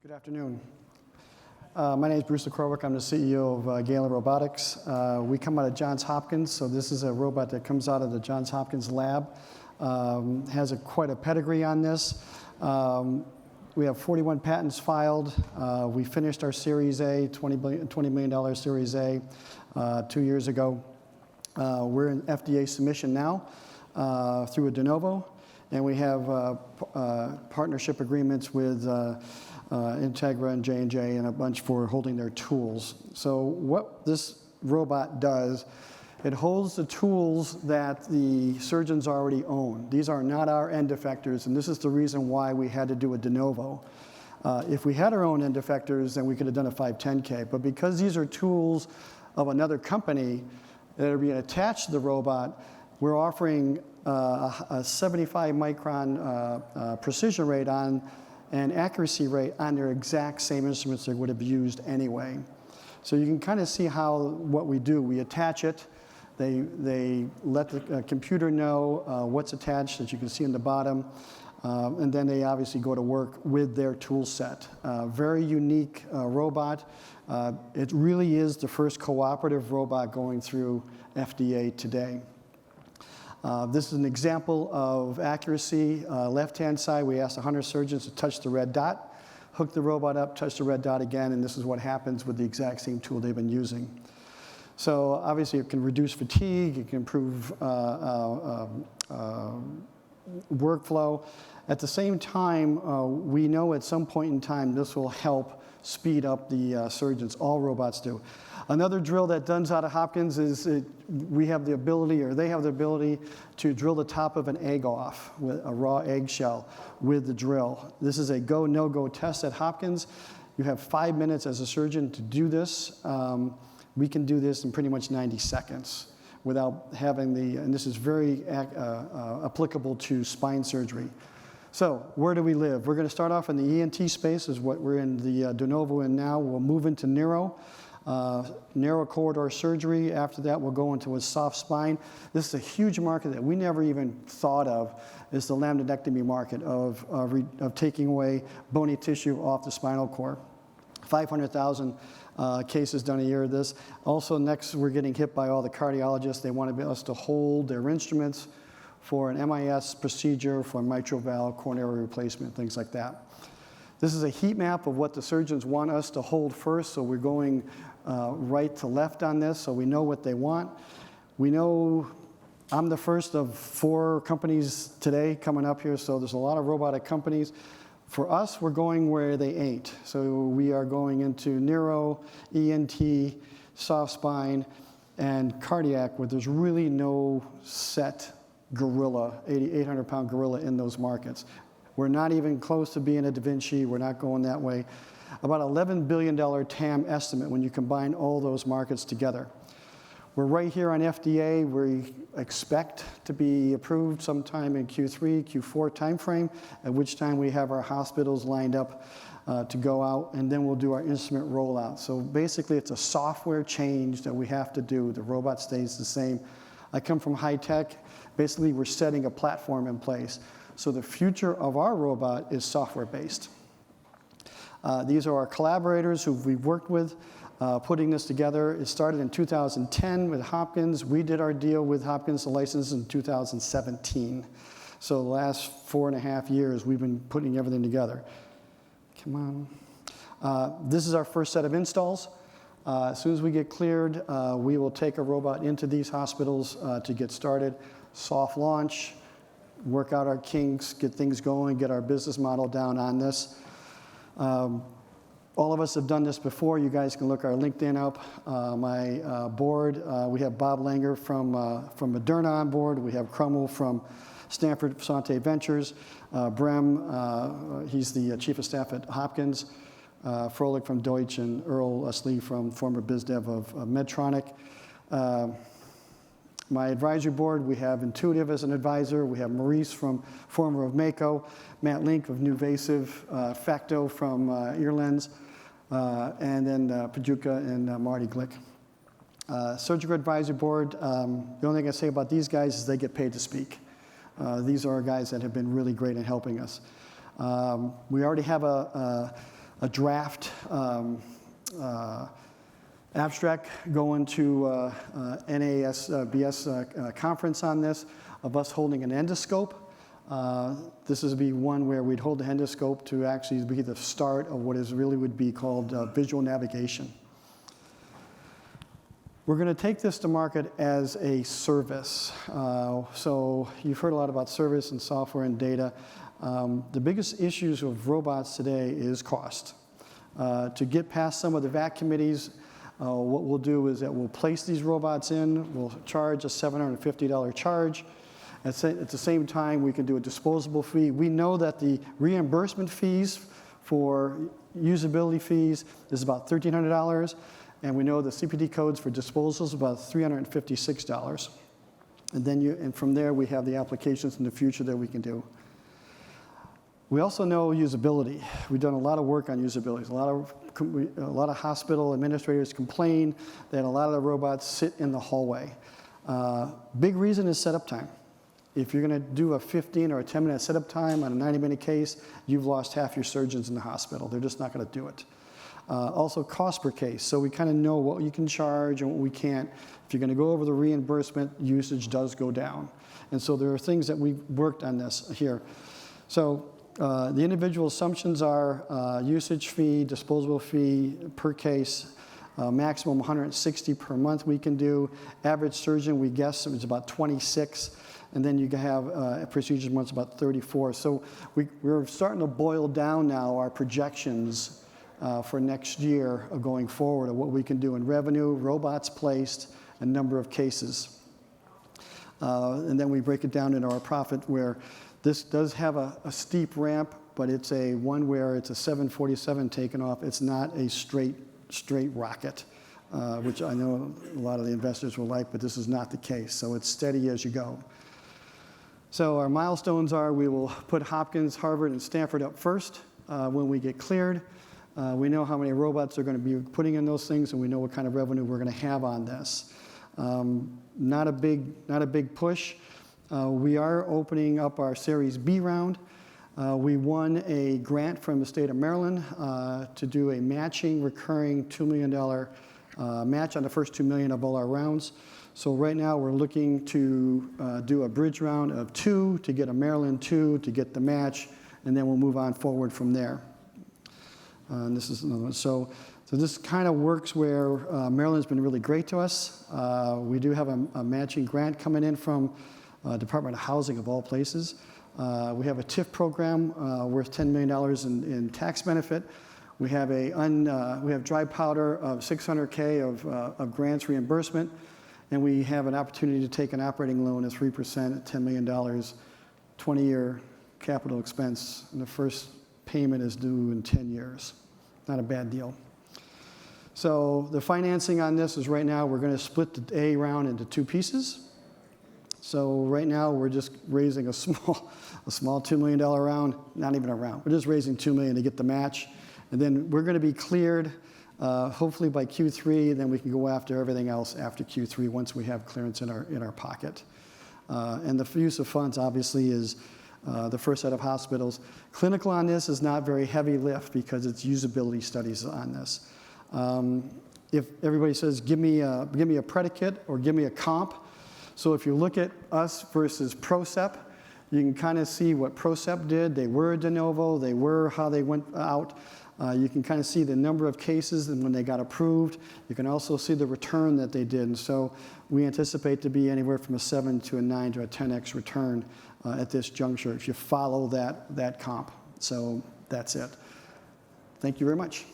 Good afternoon. My name is Bruce Lichorowic. I'm the CEO of Galen Robotics. We come out of Johns Hopkins, so this is a robot that comes out of the Johns Hopkins lab. Has quite a pedigree on this. We have 41 patents filed. We finished our Series A, $20 million Series A 2 years ago. We're in FDA submission now through a de novo, and we have partnership agreements with Integra and J&J and a bunch for holding their tools. So what this robot does, it holds the tools that the surgeons already own. These are not our end effectors, and this is the reason why we had to do a de novo. If we had our own end effectors, then we could have done a 510K. But because these are tools of another company that are being attached to the robot, we're offering a 75 micron precision rate on and accuracy rate on their exact same instruments they would have used anyway. So you can kind of see what we do. We attach it. They let the computer know what's attached, as you can see in the bottom, and then they obviously go to work with their tool set. Very unique robot. It really is the first cooperative robot going through FDA today. This is an example of accuracy. Left-hand side, we asked 100 surgeons to touch the red dot, hook the robot up, touch the red dot again, and this is what happens with the exact same tool they've been using. So obviously it can reduce fatigue, it can improve workflow. At the same time, we know at some point in time this will help speed up the surgeons. All robots do. Another drill that done's out of Hopkins is we have the ability, or they have the ability, to drill the top of an egg off with a raw eggshell with the drill. This is a go, no-go test at Hopkins. You have 5 minutes as a surgeon to do this. We can do this in pretty much 90 seconds without having and this is very applicable to spine surgery. So where do we live? We're going to start off in the ENT space, is what we're in the de novo in now. We'll move into neuro. Narrow corridor surgery. After that, we'll go into a soft spine. This is a huge market that we never even thought of, is the lambdectomy market of taking away bony tissue off the spinal cord. 500,000 cases done a year of this. Also, next, we're getting hit by all the cardiologists. They want us to hold their instruments for an MIS procedure, for mitral valve, coronary replacement, things like that. This is a heat map of what the surgeons want us to hold first, so we're going right to left on this, so we know what they want. We know I'm the first of 4 companies today coming up here, so there's a lot of robotic companies. For us, we're going where they ain't. So we are going into neuro, ENT, soft spine, and cardiac, where there's really no set gorilla, 800-pound gorilla in those markets. We're not even close to being a Da Vinci. We're not going that way. About $11 billion TAM estimate when you combine all those markets together. We're right here on FDA. We expect to be approved sometime in Q3, Q4 timeframe, at which time we have our hospitals lined up to go out, and then we'll do our instrument rollout. So basically, it's a software change that we have to do. The robot stays the same. I come from high tech. Basically, we're setting a platform in place. So the future of our robot is software-based. These are our collaborators who we've worked with putting this together. It started in 2010 with Hopkins. We did our deal with Hopkins, the license, in 2017. So the last 4.5 years, we've been putting everything together. Come on. This is our first set of installs. As soon as we get cleared, we will take a robot into these hospitals to get started. Soft launch. Work out our kinks, get things going, get our business model down on this. All of us have done this before. You guys can look our LinkedIn up. My board, we have Bob Langer from Moderna on board. We have Crummell from Stanford Sante Ventures. Brem, he's the chief of staff at Hopkins. Froelich from Deutsche, and Earl Slee from former BizDev of Medtronic. My advisory board, we have Intuitive as an advisor. We have Maurice former of Mako, Matt Link of NuVasive, Facto from Earlens, and then Paducah and Marty Glick. Surgical advisory board, the only thing I say about these guys is they get paid to speak. These are guys that have been really great in helping us. We already have a draft abstract going to NASBS conference on this, of us holding an endoscope. This would be one where we'd hold the endoscope to actually be the start of what is really would be called visual navigation. We're going to take this to market as a service. So you've heard a lot about service and software and data. The biggest issues of robots today is cost. To get past some of the VAC committees, what we'll do is that we'll place these robots in, we'll charge a $750 charge. At the same time, we can do a disposable fee. We know that the reimbursement fees for usability fees is about $1,300, and we know the CPT codes for disposals is about $356. And from there, we have the applications in the future that we can do. We also know usability. We've done a lot of work on usability. A lot of hospital administrators complain that a lot of the robots sit in the hallway. Big reason is setup time. If you're going to do a 15 or a 10-minute setup time on a 90-minute case, you've lost half your surgeons in the hospital. They're just not going to do it. Also, cost per case. So we kind of know what you can charge and what we can't. If you're going to go over the reimbursement, usage does go down. And so there are things that we've worked on this here. So the individual assumptions are usage fee, disposable fee per case, maximum 160 per month we can do. Average surgeon, we guess, is about 26. And then you can have procedures months about 34. So we're starting to boil down now our projections for next year going forward of what we can do in revenue, robots placed, and number of cases. And then we break it down into our profit, where this does have a steep ramp, but it's one where it's a 747 taken off. It's not a straight rocket, which I know a lot of the investors will like, but this is not the case. So it's steady as you go. So our milestones are we will put Hopkins, Harvard, and Stanford up first when we get cleared. We know how many robots they're going to be putting in those things, and we know what kind of revenue we're going to have on this. Not a big push. We are opening up our Series B round. We won a grant from the state of Maryland to do a matching recurring $2 million match on the first $2 million of all our rounds. So right now we're looking to do a bridge round of 2 to get a Maryland 2 to get the match, and then we'll move on forward from there. And this is another one. So this kind of works where Maryland's been really great to us. We do have a matching grant coming in from Department of Housing of all places. We have a TIF program worth $10 million in tax benefit. We have we have dry powder of $600K of grants reimbursement. And we have an opportunity to take an operating loan at 3% at $10 million, 20-year capital expense, and the first payment is due in 10 years. Not a bad deal. So the financing on this is right now we're going to split the A round into 2 pieces. So right now we're just raising a small $2 million round, not even a round. We're just raising $2 million to get the match. And then we're going to be cleared hopefully by Q3, then we can go after everything else after Q3 once we have clearance in our pocket. And the use of funds obviously is the first set of hospitals. Clinical on this is not very heavy lift because it's usability studies on this. If everybody says, give me a predicate or give me a comp. So if you look at us versus PROCEP, you can kind of see what PROCEP did. They were de novo, they were how they went out. You can kind of see the number of cases and when they got approved. You can also see the return that they did. And so we anticipate to be anywhere from a 7 to a 9 to a 10x return at this juncture if you follow that comp. So that's it. Thank you very much.